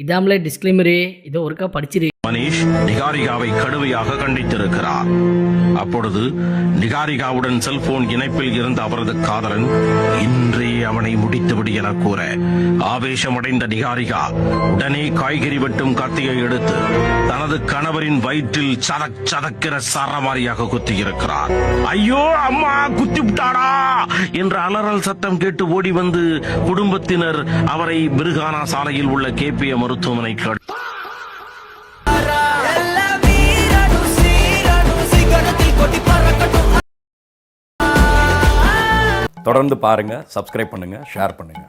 இதாமலே டிஸ்க்ளைமரே இதோ ஒருக்கா படிச்சிரு. மனிஷ் நிகாரிகாவை கடுமையாக கண்டித்திருக்கிறார். அப்பொழுது நிகாரிகாவுடன் செல்போன் இணைப்பில் இருந்த அவரது காதலன் இன்றே அவனை முடித்துவிடு என கூற ஆவேசமடைந்த நிகாரிகா உடனே காய்கறி வெட்டும் கத்தியை எடுத்து தனது கணவரின் வயிற்றில் சதக் சதக்கிற சரமாரியாக குத்தியிருக்கிறார். ஐயோ அம்மா குத்திவிட்டாடா என்ற அலறல் சத்தம் கேட்டு ஓடி வந்து குடும்பத்தினர் அவரை மிருகானா சாலையில் உள்ள கேபிய மருத்துவமனைக்கு தொடர்ந்து பாருங்க, சப்ஸ்கிரைப் பண்ணுங்க, ஷேர் பண்ணுங்க.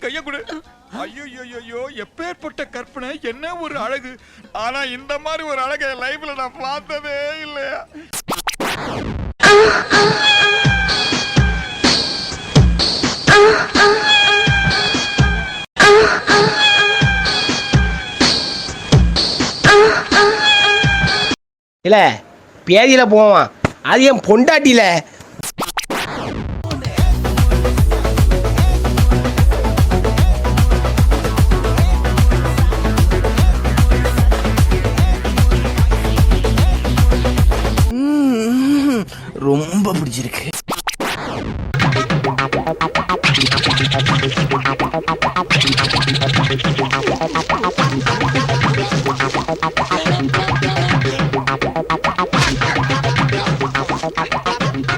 கைய கொடு. ஐயோ எப்பேற்பட்ட கற்பனை, என்ன ஒரு அழகு. ஆனா இந்த மாதிரி ஒரு அழகை லைஃப்ல நான் பார்த்ததே இல்லையா. இல்ல பேதியில போவான், அது என் பொண்டாட்டியில. ரொம்ப பிடிச்சிருக்கு.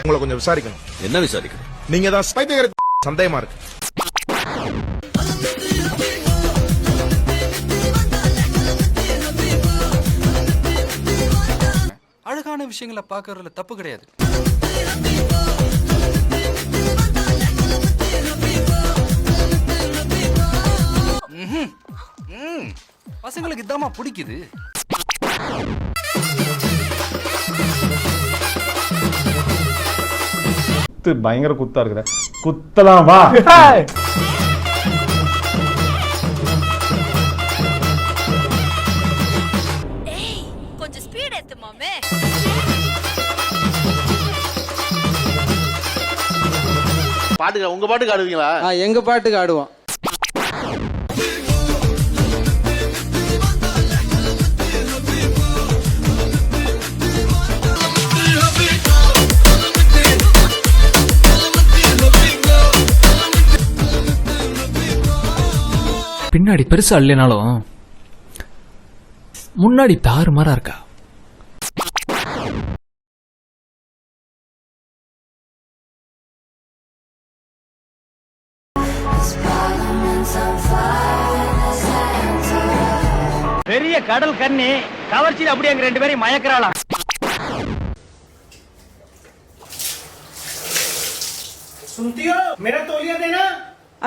உங்களை கொஞ்சம் விசாரிக்கணும். என்ன விசாரிக்கணும்? நீங்க தான் ஸ்பைடர் சந்தேகமா இருக்கு. அழகான விஷயங்களை பார்க்கறதுல தப்பு கிடையாது. பசங்களுக்கு இதாமா பிடிக்குது. பயங்கர குத்தா இருக்குற குத்தலாம் வா. கொஞ்சம் ஸ்பீட் ஏத்து மாமே. பாட்டுக்கு உங்க பாட்டுக்கு ஆடுவீங்களா? எங்க பாட்டுக்கு ஆடுவோம். பின்னாடி பெருசா இல்லைனாலும் முன்னாடி தாறுமாறா இருக்கா. பெரிய கடல் கண்ணி கவர்ச்சியில் அப்படியே அங்க 2 பேரையும் மயக்கிறாளா. सुनती हो? मेरा तौलिया देना.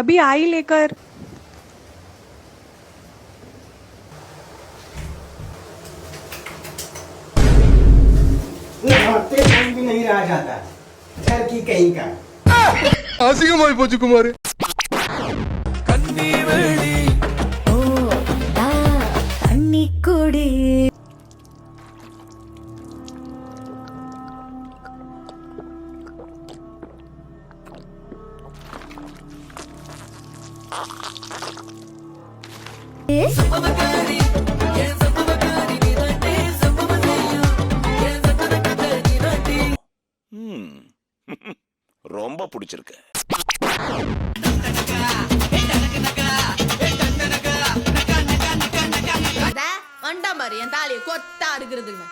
अभी आई लेकर. भी नहीं रहा जाता घर की कहीं का. அசிங்கமாய் போச்சு குமார். கன்னிக்குடி ரொம்ப பிடிச்சிருக்கு. வண்டா மாதிரி என் தாலியை கொத்தா இருக்கிறதுங்க.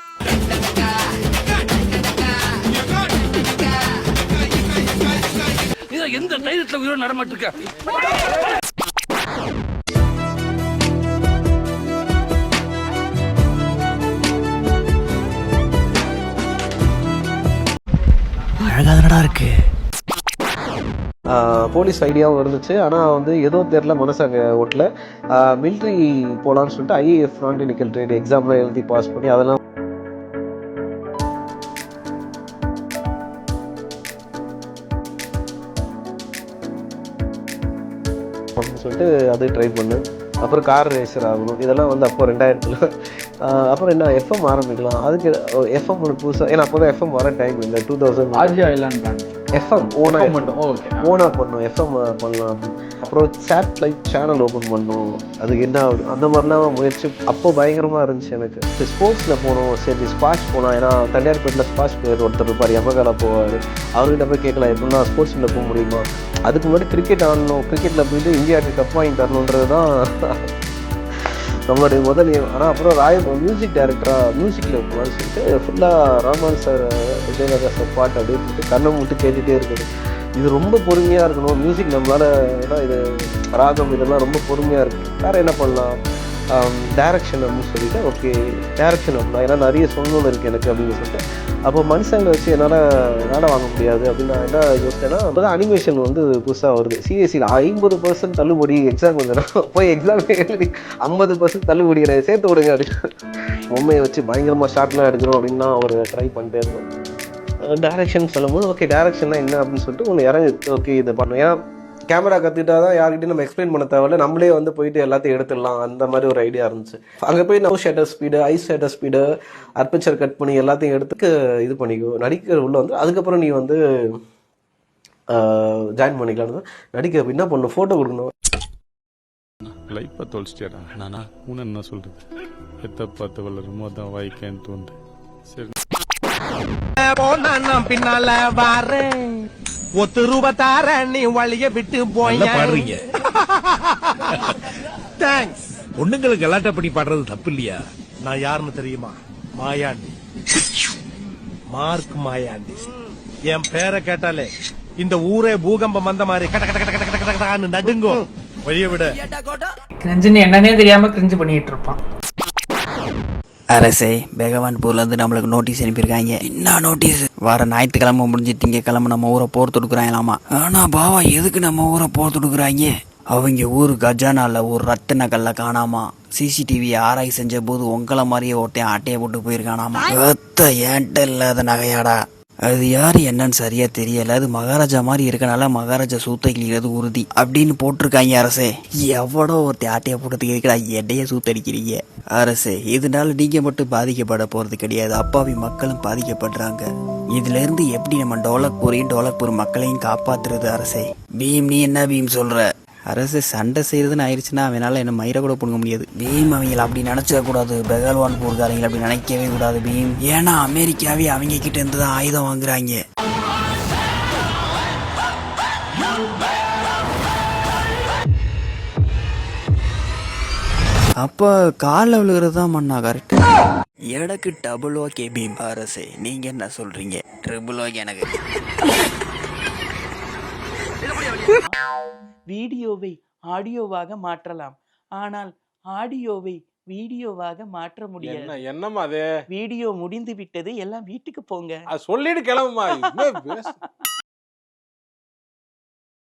எந்த தைரியத்துல உயிரோடு நடமாட்டு இருக்க. அழகாதனடா இருக்கு. போலீஸ் ஐடியாவும் இருந்துச்சு. ஆனால் வந்து எதுவும் தெரில, மனசாங்க ஓட்டல. மிலிட்ரி போகலான்னு சொல்லிட்டு ஐஏஎஃப் நான் டெக்னிக்கல் ட்ரேட் எக்ஸாம்லாம் எழுதி பாஸ் பண்ணி அதெல்லாம் சொல்லிட்டு அது ட்ரை பண்ணேன். அப்புறம் கார் ரேசர் ஆகணும். இதெல்லாம் வந்து அப்போ 2000 அப்புறம் என்ன எஃப்எம் ஆரம்பிக்கலாம். அதுக்கு எஃப்எம் ஒன்று புதுசாக, ஏன்னா அப்போ தான் எஃப்எம் வர டைம் இல்லை 2000 எஃப்எம் ஓனாக பண்ணணும், எஃப்எம் பண்ணலாம். அப்புறம் சேட்டலைட் சேனல் ஓப்பன் பண்ணணும். அதுக்கு என்ன ஆகும் அந்த மாதிரிலாம் முயற்சி அப்போ பயங்கரமாக இருந்துச்சு எனக்கு. ஸ்போர்ட்ஸில் போகணும், சரி ஸ்பாஷ் போகலாம். ஏன்னா தண்டையார்பேட்டில் ஸ்பாஷ் பிளேயர் ஒருத்தர் இருப்பார், எமகாலா போவார். அவர்கிட்ட போய் கேட்கலாம் எப்படின்னா ஸ்போர்ட்ஸில் போக முடியுமா. அதுக்கு முன்னாடி கிரிக்கெட் ஆடணும், கிரிக்கெட்டில் போயிட்டு இந்தியாவுக்கு கப் வாங்கி தரணுன்றது தான் நம்மளுடைய முதல். ஆனால் அப்புறம் மியூசிக் டைரக்டராக மியூசிக்கில் போகலான்னு சொல்லிட்டு ஃபுல்லாக ராமான் சார், விஜயராஜா சார் பாட்டு அப்படியே போட்டு கண்ணை மட்டும் கேட்டுகிட்டே இருக்குது. இது ரொம்ப பொறுமையாக இருக்கணும் மியூசிக் நம்மளால், ஏன்னா இது ராகம் இதெல்லாம் ரொம்ப பொறுமையாக இருக்குது. வேறு என்ன பண்ணலாம், டைரக்ஷன் அப்படின்னு சொல்லிட்டு ஓகே டைரக்ஷன் அப்படின்னா ஏன்னா நிறைய சொல்லணும்னு இருக்குது எனக்கு அப்படின்னு சொல்லிட்டு. அப்போ மனுஷங்களை வச்சு என்னால் வேலை வாங்க முடியாது அப்படின்னு நான் என்ன யோசிச்சேன்னா, அப்போ தான் அனிமேஷன் வந்து புதுசாக வருது. சிஎஸ்சியில் 50% தள்ளுபடி எக்ஸாம் வந்துன்னா போய் எக்ஸாம் எழுதி 50% தள்ளுபடி சேர்த்து விடுங்க அப்படின்னு பொம்மையை வச்சு பயங்கரமாக ஷார்ட்லாம் எடுக்கிறோம் அப்படின்னு நான் ஒரு ட்ரை பண்ணிட்டே இருந்தோம். டைரக்ஷன் சொல்லும்போது ஓகே டைரக்ஷன்னா என்ன அப்படின்னு சொல்லிட்டு ஒன்று இறங்கி ஓகே இதை பண்ணணும். ஏன்னா கேமரா கற்றுக்கிட்டா தான் யார்கிட்டையும் நம்ம எக்ஸ்பிளைன் பண்ண தேவையில்ல, நம்மளே வந்து போயிட்டு எல்லாத்தையும் எடுத்துடலாம். அந்த மாதிரி ஒரு ஐடியா இருந்துச்சு. அங்கே போய் நம்ம shutter speed, ISO shutter speed, aperture cut பண்ணி எல்லாத்தையும் எடுத்துக்கு இது பண்ணிக்கோ நடிக்கிற உள்ள வந்து. அதுக்கப்புறம் நீ வந்து ஜாயின் பண்ணிக்கலாம். நடிக்க என்ன பண்ணணும், ஃபோட்டோ கொடுக்கணும். லைஃப்பை தொலைச்சிட்டேடா நானா உன என்ன சொல்றது, எத்த பார்த்து வளருமோ தான் வாய்க்கேன்னு தோன்று. சரி பின்னால வாரேன், ஒத்து ரூபாத்தார நீ வழிய விட்டு போய் பாடுறீங்க. தேங்க்ஸ். பொண்ணுங்களுக்கு கலாட்டா பண்ணி பாடுறது தப்பு இல்லையா? நான் யாருன்னு தெரியுமா? மாயாண்டி, மார்க் மாயாண்டி. என் பேரை கேட்டாலே இந்த ஊரே பூகம்பம் வந்த மாதிரி கட்ட கட்ட கட்ட கட்ட கட்ட நடுங்கும். வழிய விட கிரிஞ்சுன்னு என்னன்னே தெரியாம கிரிஞ்சு பண்ணிட்டு இருப்பான். அரசே பெகவான்பூர்ல இருந்து நம்மளுக்கு நோட்டீஸ் அனுப்பியிருக்காங்க. என்ன நோட்டீஸ்? வர ஞாயிற்றுக்கிழமை முடிஞ்சு திங்கக்கிழமை நம்ம ஊரை போர் தொடுக்குறாங்களாமா. ஆனா பாவா எதுக்கு நம்ம ஊரை போர் தொடுக்குறாங்க? அவங்க ஊரு கஜானால ஒரு ரத்தின கல்ல காணாமா. சிசிடிவி ஆராய் செஞ்ச போது உங்களை மாதிரியே ஒருத்தையும் ஆட்டையை போட்டு போயிருக்கானாமா. ஏன்ட்ட இல்லாத நகையாடா. அது யாரு என்னன்னு சரியா தெரியல. அது மகாராஜா மாதிரி இருக்கனால மகாராஜா சூத்தை கிளிக்கிறது உறுதி அப்படின்னு போட்டிருக்காங்க. அரசே எவ்வளோ ஒருத்த ஆட்டையை போட்டதுக்கு இருக்கா எட்டைய சூத்தடிக்கிறீங்க? அரசே இதனால நீங்க மட்டும் பாதிக்கப்பட போறது கிடையாது, அப்பாவி மக்களும் பாதிக்கப்படுறாங்க. இதுல இருந்து எப்படி நம்ம டோலக்பூர் மக்களையும் காப்பாத்துறது? அரசே பீம் நீ என்ன பீம் சொல்ற? அரசு சண்டை செய்யறதுன்னு ஆயிடுச்சுன்னா அவனால என்ன மயிரை கூட பிடுங்க முடியாது. பீம் அவங்களை அப்படி நினைச்ச கூடாது, பெகல்வான்பூர்காரங்களை அப்படி நினைக்கவே கூடாது பீம். ஏன்னா அமெரிக்காவே அவங்க கிட்ட இருந்து தான் ஆயுதம் வாங்குறாங்க. அப்ப காலில் விழுகிறது தான் மண்ணா கரெக்ட். எனக்கு டபுள் ஓகே பீம். அரசே நீங்க என்ன சொல்றீங்க? ட்ரிபிள் ஓகே எனக்கு. வீடியோவை ஆடியோவாக மாற்றலாம், ஆனால் ஆடியோவை வீடியோவாக மாற்ற முடியாது. என்னம்மா அது? வீடியோ முடிந்து விட்டது, எல்லாம் வீட்டுக்கு போங்க. சொல்லிட்டு கிளம்புமா.